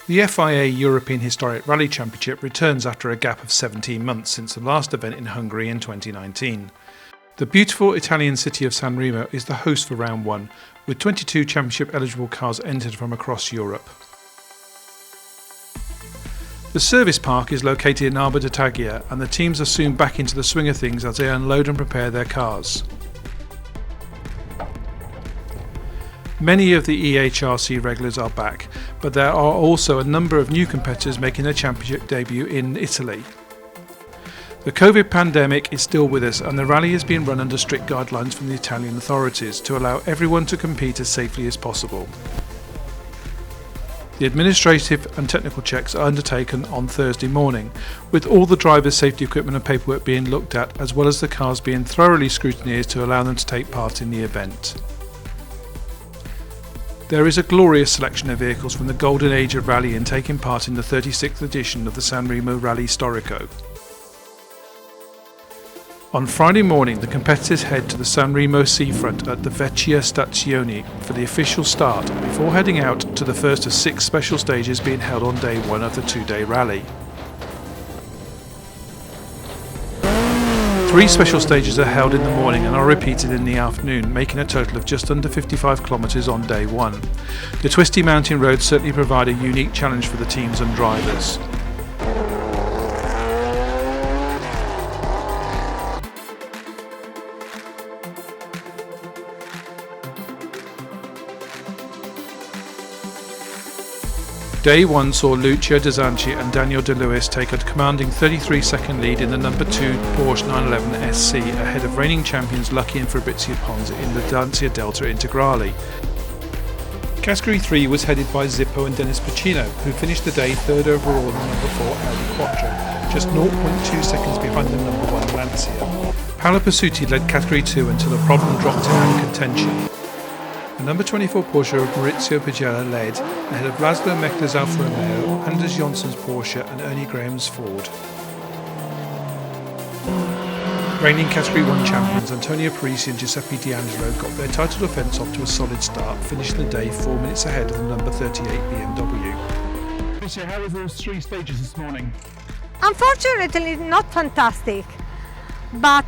The FIA European Historic Rally Championship returns after a gap of 17 months since the last event in Hungary in 2019. The beautiful Italian city of Sanremo is the host for Round 1, with 22 championship-eligible cars entered from across Europe. The service park is located in Alba de Taglia, and the teams are soon back into the swing of things as they unload and prepare their cars. Many of the EHRC regulars are back, but there are also a number of new competitors making their championship debut in Italy. The COVID pandemic is still with us, and the rally is being run under strict guidelines from the Italian authorities to allow everyone to compete as safely as possible. The administrative and technical checks are undertaken on Thursday morning, with all the drivers' safety equipment and paperwork being looked at, as well as the cars being thoroughly scrutinised to allow them to take part in the event. There is a glorious selection of vehicles from the golden age of rallying taking part in the 36th edition of the Sanremo Rally Storico. On Friday morning, the competitors head to the Sanremo seafront at the Vecchia Stazione for the official start, before heading out to the first of 6 special stages being held on day 1 of the 2-day rally. 3 special stages are held in the morning and are repeated in the afternoon, making a total of just under 55 kilometres on day 1. The twisty mountain roads certainly provide a unique challenge for the teams and drivers. Day 1 saw Lucio DA ZANCHE and Daniel De Lewis take a commanding 33-second lead in the number 2 Porsche 911 SC ahead of reigning champions Lucio and Fabrizia PONS in the Dacia Delta Integrale. Category 3 was headed by Zippo and Dennis Pacino, who finished the day 3rd overall in the number 4 Audi Quattro, just 0.2 seconds behind the number 1 Lancia. Paolo Pasuti led Category 2 until a problem dropped him out of contention. The number 24 Porsche of Maurizio Pagella led, ahead of Laszlo Meckler's Alfa Romeo, Anders Jonsson's Porsche and Ernie GRAHAM's Ford. Reigning Category 1 champions Antonio Parisi and Giuseppe D'Angelo got their title defence off to a solid start, finishing the day 4 minutes ahead of the number 38 BMW. Fabrizia, how was those 3 stages this morning? Unfortunately not fantastic, but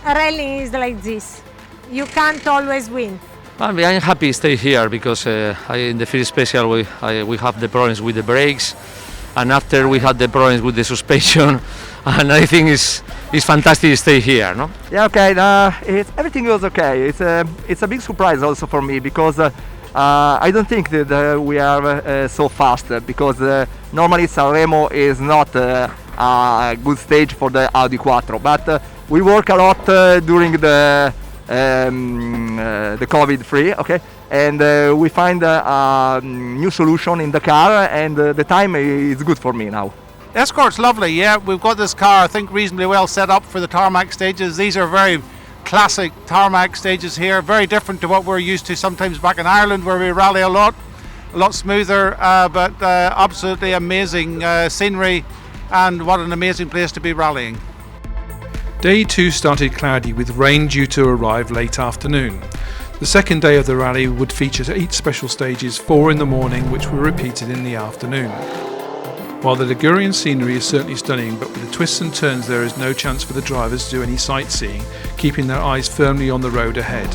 rallying is like this. You can't always win. I'm happy to stay here because in the first special we have the problems with the brakes, and after we had the problems with the suspension, and I think it's fantastic to stay here, no? Yeah, okay. Everything was okay. It's a big surprise also for me because I don't think that we are so fast because normally Sanremo is not a good stage for the Audi Quattro, but we work a lot during the COVID-free, okay, and we find a new solution in the car, and the time is good for me now. Escort's lovely, yeah. We've got this car, I think, reasonably well set up for the tarmac stages. These are very classic tarmac stages here, very different to what we're used to sometimes back in Ireland, where we rally a lot smoother, but absolutely amazing scenery, and what an amazing place to be rallying. Day 2 started cloudy with rain due to arrive late afternoon. The second day of the rally would feature 8 special stages, 4 in the morning, which were repeated in the afternoon. While the Ligurian scenery is certainly stunning, but with the twists and turns there is no chance for the drivers to do any sightseeing, keeping their eyes firmly on the road ahead.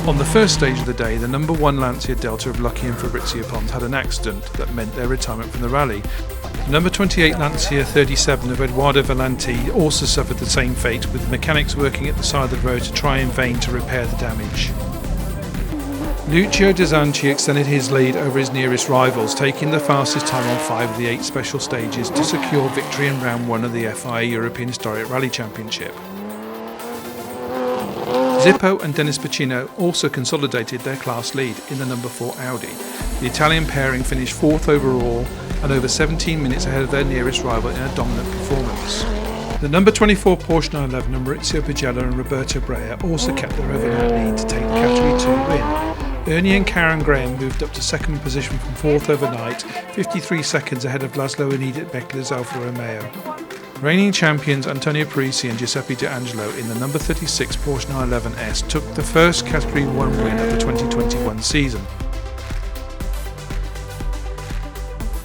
On the first stage of the day, the number 1 Lancia Delta of Lucio and Fabrizia PONS had an accident that meant their retirement from the rally. The number 28 Lancia 37 of Edoardo Vallanti also suffered the same fate, with mechanics working at the side of the road to try in vain to repair the damage. Lucio DA ZANCHE extended his lead over his nearest rivals, taking the fastest time on 5 of the 8 special stages to secure victory in round 1 of the FIA European Historic Rally Championship. Zippo and Dennis Pacino also consolidated their class lead in the number 4 Audi. The Italian pairing finished 4th overall and over 17 minutes ahead of their nearest rival in a dominant performance. The number 24 Porsche 911 and Maurizio Pagella and Roberto Brea also kept their overnight lead to take the Category 2 win. Ernie and Karen Graham moved up to 2nd position from 4th overnight, 53 seconds ahead of Laszlo and Edith Meckler's Alfa Romeo. Reigning champions Antonio Parisi and Giuseppe D'Angelo in the number 36 Porsche 911S took the first Category 1 win of the 2021 season.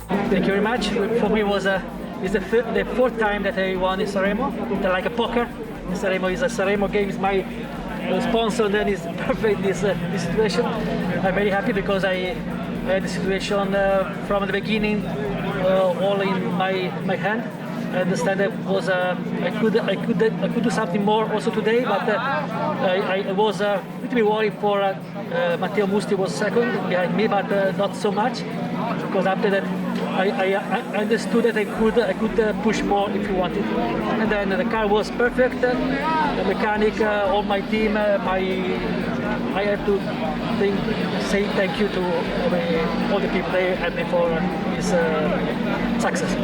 Thank you very much. For me, it's the fourth time that I won in Sanremo. It's like a poker. Sanremo is a Sanremo game. Is my sponsor, and then it's perfect in this situation. I'm very happy because I had the situation from the beginning all in my hand. I understand that I could do something more also today, but I was a little bit worried for Matteo Musti was second behind me, but not so much, because after that I understood that I could push more if you wanted. And then the car was perfect. The mechanic, all my team, I have to say thank you to all the people they had me for this success.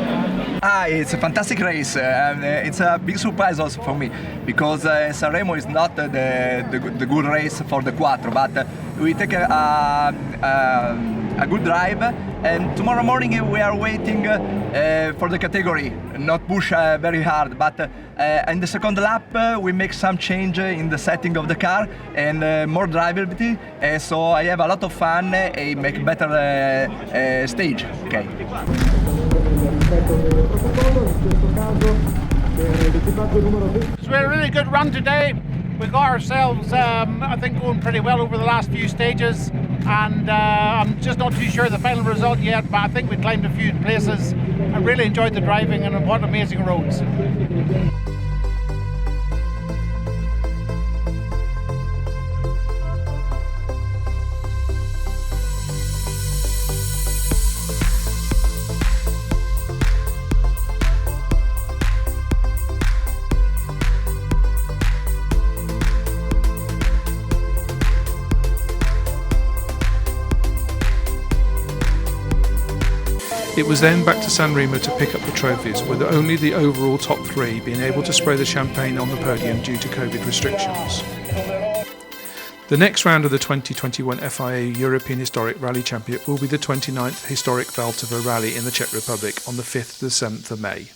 It's a fantastic race. It's a big surprise also for me, because Sanremo is not the good race for the Quattro, but we take a good drive, and tomorrow morning we are waiting for the category, not push very hard, but in the second lap we make some change in the setting of the car and more drivability, so I have a lot of fun and make better stage. Okay. So we had a really good run today. We got ourselves, I think, going pretty well over the last few stages, and I'm just not too sure the final result yet, but I think we climbed a few places. I really enjoyed the driving, and what amazing roads. It was then back to Sanremo to pick up the trophies, with only the overall top three being able to spray the champagne on the podium due to COVID restrictions. The next round of the 2021 FIA European Historic Rally Championship will be the 29th Historic Vltava Rally in the Czech Republic on the 5th to the 7th of May.